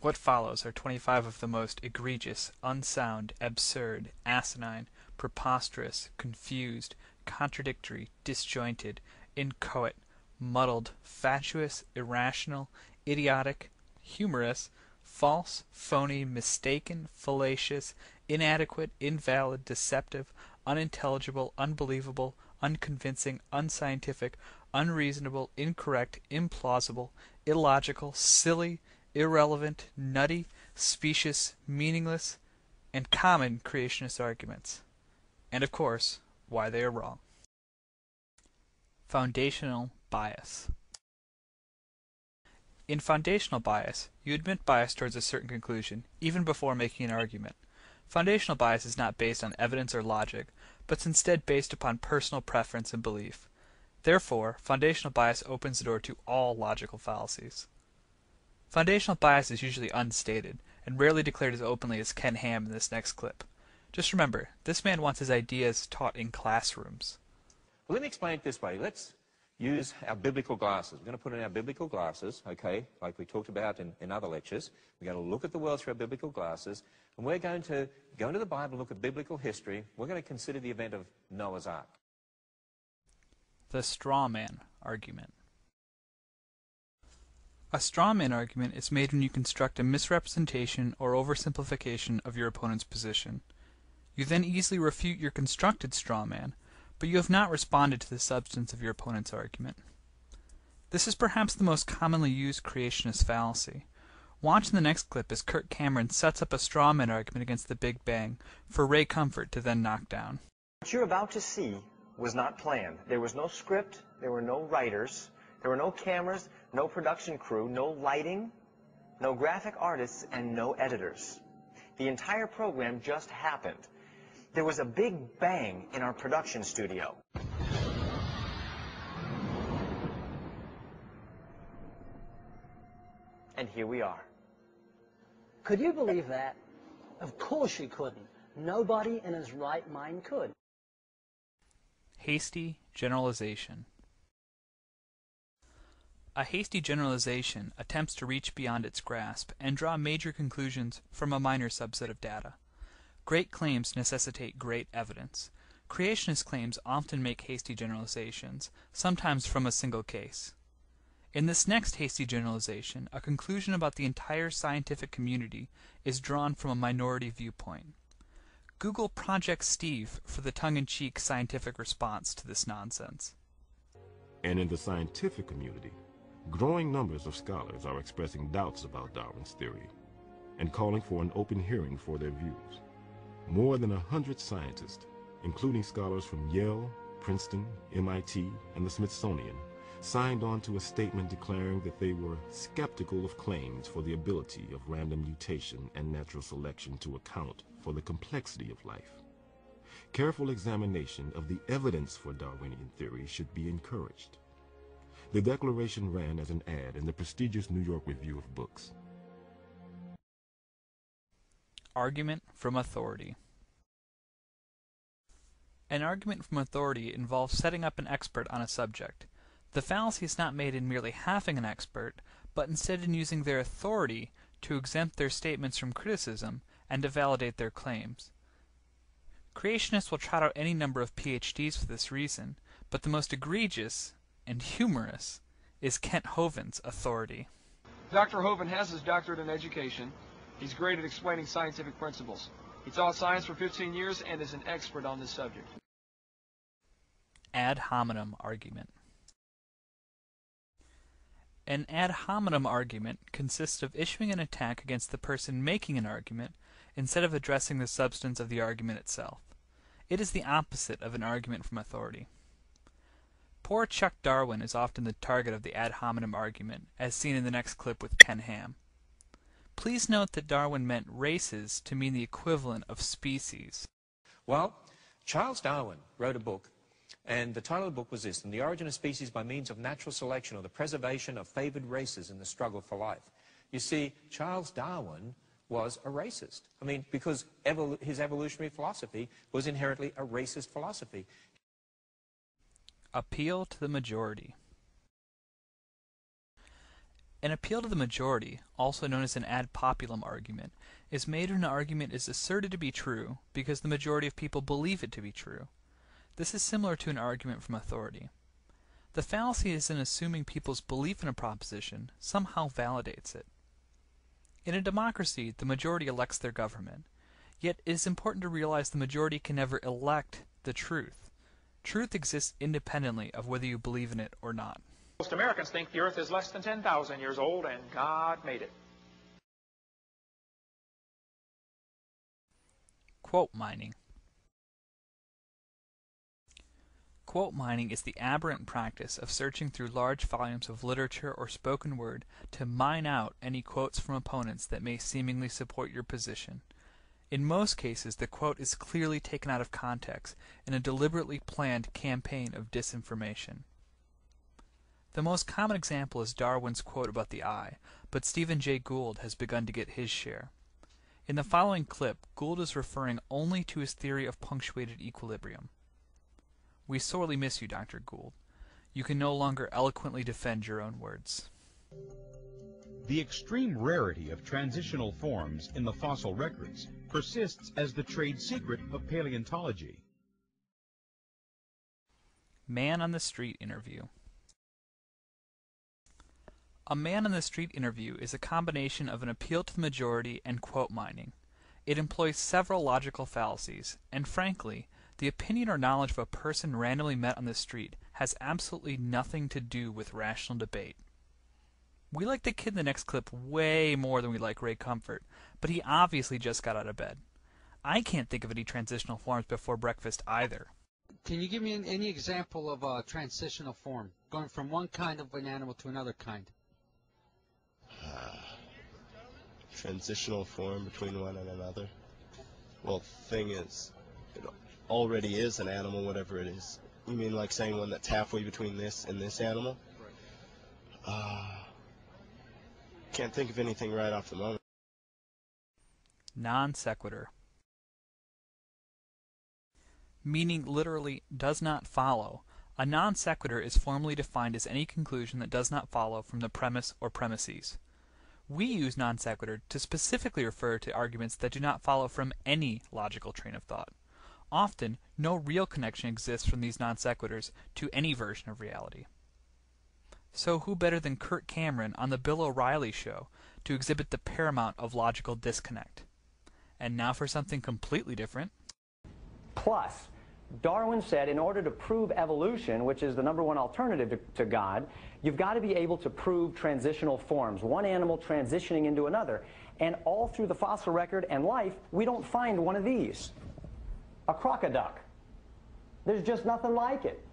What follows are 25 of the most egregious, unsound, absurd, asinine, preposterous, confused, contradictory, disjointed, inchoate, muddled, fatuous, irrational, idiotic, humorous, false, phony, mistaken, fallacious, inadequate, invalid, deceptive, unintelligible, unbelievable, unconvincing, unscientific, unreasonable, incorrect, implausible, illogical, silly, irrelevant, nutty, specious, meaningless, and common creationist arguments. And of course, why they are wrong. Foundational bias. In foundational bias, you admit bias towards a certain conclusion, even before making an argument. Foundational bias is not based on evidence or logic, but is instead based upon personal preference and belief. Therefore, foundational bias opens the door to all logical fallacies. Foundational bias is usually unstated, and rarely declared as openly as Ken Ham in this next clip. Just remember, this man wants his ideas taught in classrooms. Well, let me explain it this way. Let's use our biblical glasses. We're going to put on our biblical glasses, okay, like we talked about in other lectures. We're going to look at the world through our biblical glasses, and we're going to go into the Bible and look at biblical history. We're going to consider the event of Noah's Ark. The straw man argument. A straw man argument is made when you construct a misrepresentation or oversimplification of your opponent's position. You then easily refute your constructed straw man, but you have not responded to the substance of your opponent's argument. This is perhaps the most commonly used creationist fallacy. Watch in the next clip as Kirk Cameron sets up a straw man argument against the Big Bang for Ray Comfort to then knock down. What you're about to see was not planned. There was no script, there were no writers, there were no cameras, no production crew, no lighting, no graphic artists, and no editors. The entire program just happened. There was a big bang in our production studio. And here we are. Could you believe that? Of course you couldn't. Nobody in his right mind could. Hasty generalization. A hasty generalization attempts to reach beyond its grasp and draw major conclusions from a minor subset of data. Great claims necessitate great evidence. Creationist claims often make hasty generalizations, sometimes from a single case. In this next hasty generalization, a conclusion about the entire scientific community is drawn from a minority viewpoint. Google Project Steve for the tongue-in-cheek scientific response to this nonsense. And in the scientific community, growing numbers of scholars are expressing doubts about Darwin's theory and calling for an open hearing for their views. More than 100 scientists, including scholars from Yale, Princeton, MIT, and the Smithsonian, signed on to a statement declaring that they were skeptical of claims for the ability of random mutation and natural selection to account for the complexity of life. Careful examination of the evidence for Darwinian theory should be encouraged. The declaration ran as an ad in the prestigious New York Review of Books. Argument from authority. An argument from authority involves setting up an expert on a subject. The fallacy is not made in merely having an expert, but instead in using their authority to exempt their statements from criticism and to validate their claims. Creationists will trot out any number of PhDs for this reason, but the most egregious and humorous is Kent Hovind's authority. Dr. Hovind has his doctorate in education. He's great at explaining scientific principles. He taught science for 15 years and is an expert on this subject. Ad hominem argument. An ad hominem argument consists of issuing an attack against the person making an argument instead of addressing the substance of the argument itself. It is the opposite of an argument from authority. Poor Chuck Darwin is often the target of the ad hominem argument, as seen in the next clip with Ken Ham. Please note that Darwin meant races to mean the equivalent of species. Well, Charles Darwin wrote a book, and the title of the book was this: "In the Origin of Species by Means of Natural Selection, or the Preservation of Favored Races in the Struggle for Life." You see, Charles Darwin was a racist. I mean, because his evolutionary philosophy was inherently a racist philosophy. Appeal to the majority. An appeal to the majority, also known as an ad populum argument, is made when an argument is asserted to be true because the majority of people believe it to be true. This is similar to an argument from authority. The fallacy is in assuming people's belief in a proposition somehow validates it. In a democracy, the majority elects their government. Yet it is important to realize the majority can never elect the truth. Truth exists independently of whether you believe in it or not. Most Americans think the Earth is less than 10,000 years old and God made it. Quote mining. Quote mining is the aberrant practice of searching through large volumes of literature or spoken word to mine out any quotes from opponents that may seemingly support your position. In most cases, the quote is clearly taken out of context in a deliberately planned campaign of disinformation. The most common example is Darwin's quote about the eye, but Stephen Jay Gould has begun to get his share. In the following clip, Gould is referring only to his theory of punctuated equilibrium. We sorely miss you, Dr. Gould. You can no longer eloquently defend your own words. The extreme rarity of transitional forms in the fossil records persists as the trade secret of paleontology. Man on the Street Interview. A man on the street interview is a combination of an appeal to the majority and quote mining. It employs several logical fallacies, and frankly, the opinion or knowledge of a person randomly met on the street has absolutely nothing to do with rational debate. We like the kid in the next clip way more than we like Ray Comfort, but he obviously just got out of bed. I can't think of any transitional forms before breakfast either. Can you give me any example of a transitional form, going from one kind of an animal to another kind? Transitional form between one and another. Well, the thing is, it already is an animal, whatever it is. You mean like saying one that's halfway between this and this animal? Can't think of anything right off the moment. Non sequitur. Meaning literally does not follow. A non sequitur is formally defined as any conclusion that does not follow from the premise or premises. We use non sequitur to specifically refer to arguments that do not follow from any logical train of thought. Often, no real connection exists from these non sequiturs to any version of reality. So who better than Kirk Cameron on the Bill O'Reilly Show to exhibit the paramount of logical disconnect? And now for something completely different. Plus, Darwin said in order to prove evolution, which is the #1 alternative to God, you've got to be able to prove transitional forms, one animal transitioning into another. And all through the fossil record and life, we don't find one of these. A crocoduck. There's just nothing like it.